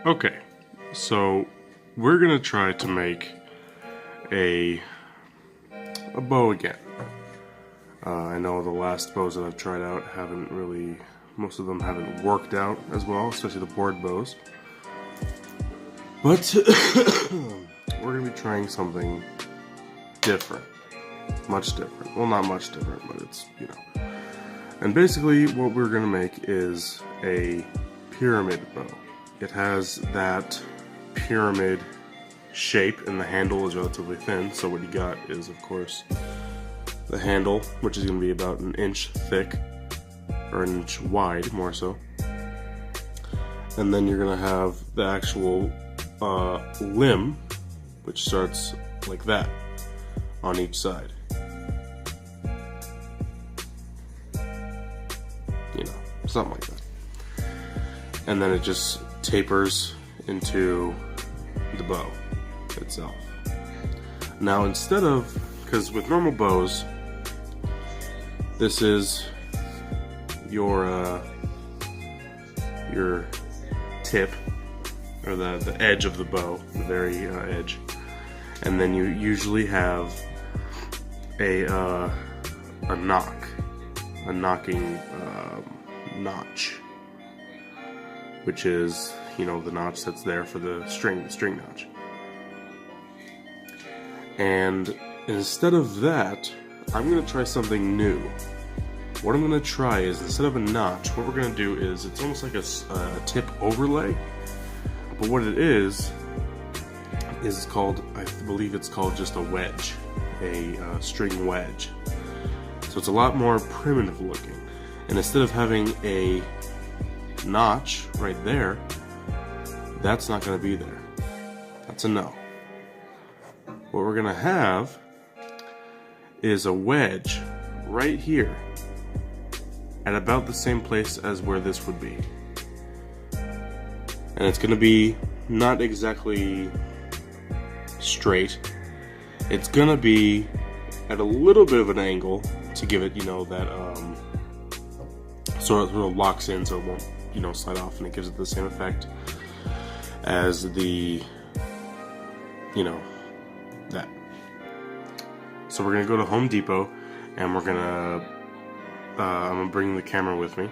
Okay, so we're gonna try to make a bow again. I know the last bows that I've tried out haven't really, most of them haven't worked out as well, especially the board bows. But we're gonna be trying something different, much different. Well, not much different, but it's, you know. And basically, what we're gonna make is a pyramid bow. It has that pyramid shape, and the handle is relatively thin, so what you got is, of course, the handle, which is going to be about an inch thick, or an inch wide, more so. And then you're going to have the actual limb, which starts like that, on each side. You know, something like that. And then it just tapers into the bow itself. Now, instead of, because with normal bows, this is your tip, or the edge of the bow, the very edge, and then you usually have a knocking notch, which is, you know, the notch that's there for the string notch. And instead of that, I'm going to try something new. What I'm going to try is, instead of a notch, what we're going to do is, it's almost like a tip overlay, but what it is called, I believe it's called just a wedge, a string wedge. So it's a lot more primitive looking. And instead of having a notch right there, that's not going to be there. That's a no. What we're going to have is a wedge right here at about the same place as where this would be. And it's going to be not exactly straight. It's going to be at a little bit of an angle to give it, you know, that sort of locks in so it won't, you know, slide off, and it gives it the same effect as the, you know, that. So we're gonna go to Home Depot, and we're gonna I'm gonna bring the camera with me,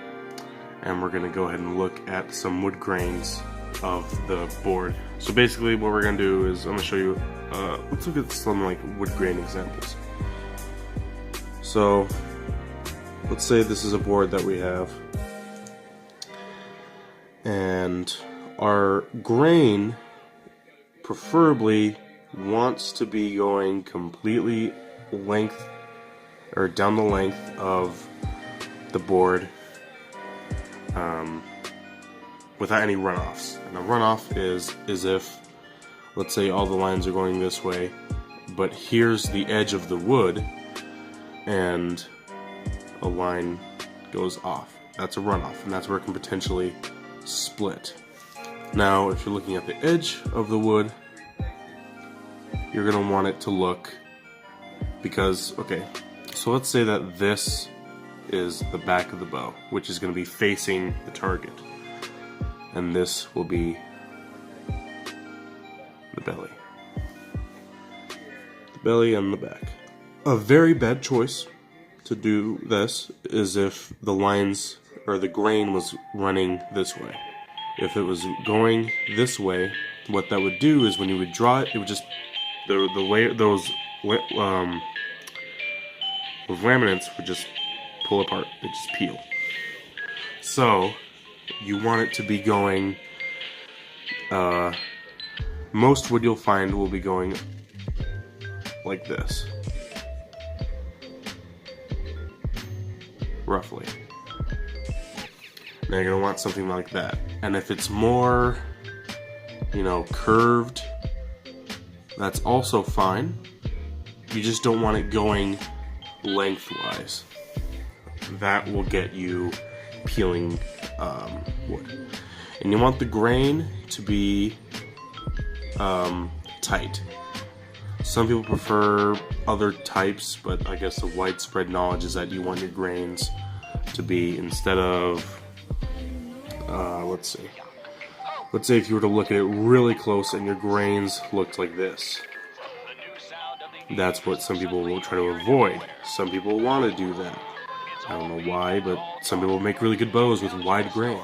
and we're gonna go ahead and look at some wood grains of the board. So basically what we're gonna do is, I'm gonna show you, let's look at some like wood grain examples. So let's say this is a board that we have, and our grain preferably wants to be going completely length, or down the length of the board, without any runoffs. And a runoff is if, let's say, all the lines are going this way, but here's the edge of the wood and a line goes off. That's a runoff, and that's where it can potentially split. Now, if you're looking at the edge of the wood, you're going to want it to look, because, okay, so let's say that this is the back of the bow, which is going to be facing the target, and this will be the belly. The belly and the back. A very bad choice to do this is if the lines, or the grain, was running this way. If it was going this way, what that would do is, when you would draw it, it would just, the way those laminates would just pull apart, they just peel. So you want it to be going, most wood you'll find will be going like this, roughly. Now you're going to want something like that. And if it's more, you know, curved, that's also fine. You just don't want it going lengthwise. That will get you peeling wood. And you want the grain to be tight. Some people prefer other types, but I guess the widespread knowledge is that you want your grains to be, instead of, let's see, let's say if you were to look at it really close and your grains looked like this. That's what some people will try to avoid. Some people want to do that. I don't know why, but some people make really good bows with wide grain.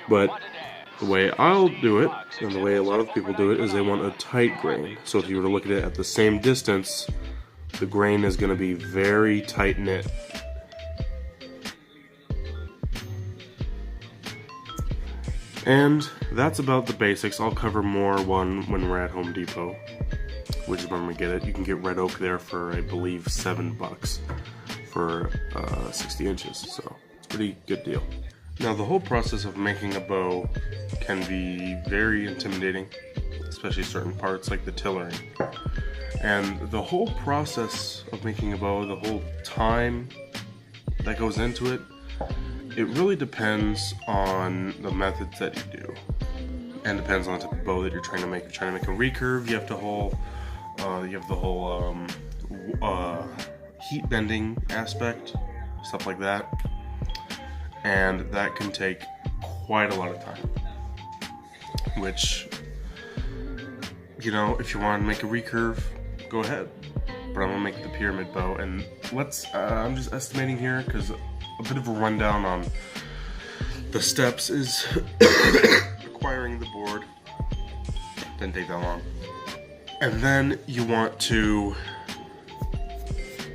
But the way I'll do it, and the way a lot of people do it, is they want a tight grain. So if you were to look at it at the same distance, the grain is going to be very tight knit. And that's about the basics. I'll cover more when we're at Home Depot, which is when we get it. You can get red oak there for, I believe, $7 for 60 inches, so it's a pretty good deal. Now, the whole process of making a bow can be very intimidating, especially certain parts like the tillering. And the whole process of making a bow, the whole time that goes into it, it really depends on the methods that you do, and depends on the type of bow that you're trying to make. If you're trying to make a recurve, you have the whole heat bending aspect, stuff like that, and that can take quite a lot of time. Which, you know, if you want to make a recurve, go ahead. But I'm gonna make the pyramid bow, and I'm just estimating here because a bit of a rundown on the steps is acquiring the board. Didn't take that long. And then you want to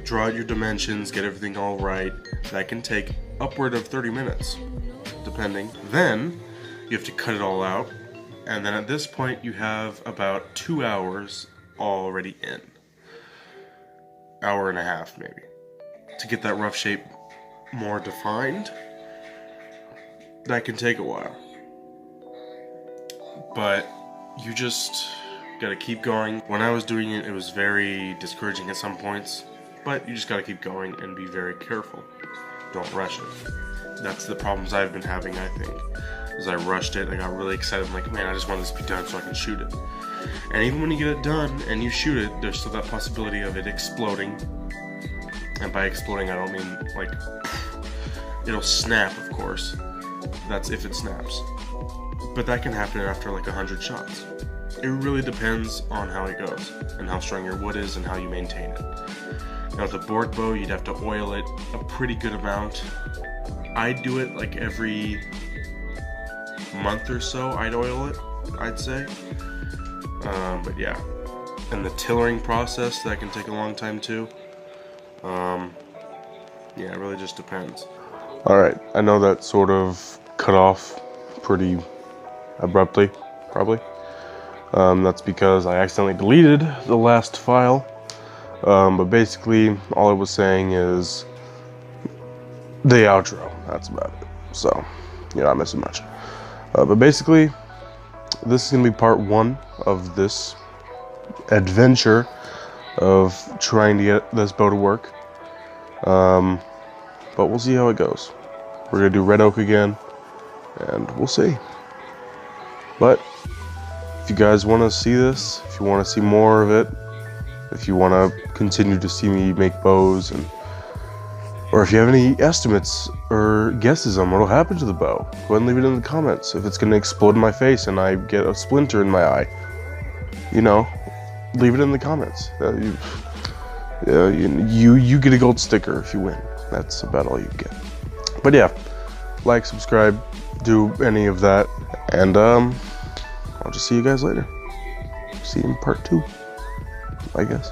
draw out your dimensions, get everything all right. That can take upward of 30 minutes, depending. Then you have to cut it all out, and then at this point you have about 2 hours already in. Hour and a half maybe, to get that rough shape more defined. That can take a while, but you just gotta keep going. When I was doing it, it was very discouraging at some points, but you just gotta keep going and be very careful. Don't rush it. That's the problems I've been having, I think, is I rushed it. I got really excited. I'm like, man, I just want this to be done so I can shoot it. And even when you get it done and you shoot it, there's still that possibility of it exploding. And by exploding, I don't mean like it'll snap, of course. That's if it snaps. But that can happen after like 100 shots. It really depends on how it goes and how strong your wood is and how you maintain it. Now with a board bow, you'd have to oil it a pretty good amount. I'd do it like every month or so. I'd oil it, I'd say. But yeah, and the tillering process, that can take a long time too. Yeah, it really just depends. Alright, I know that sort of cut off pretty abruptly, probably. That's because I accidentally deleted the last file. But basically, all it was saying is the outro. That's about it. So, you're not missing much. But basically, this is going to be part 1 of this adventure of trying to get this bow to work. But we'll see how it goes. We're going to do red oak again, and we'll see. But if you guys want to see this, if you want to see more of it, if you want to continue to see me make bows, or if you have any estimates or guesses on what will happen to the bow, go ahead and leave it in the comments. If it's going to explode in my face and I get a splinter in my eye, you know, leave it in the comments. You get a gold sticker if you win. That's about all you get. But yeah, like, subscribe, do any of that, and I'll just see you guys later. See you in part 2, I guess.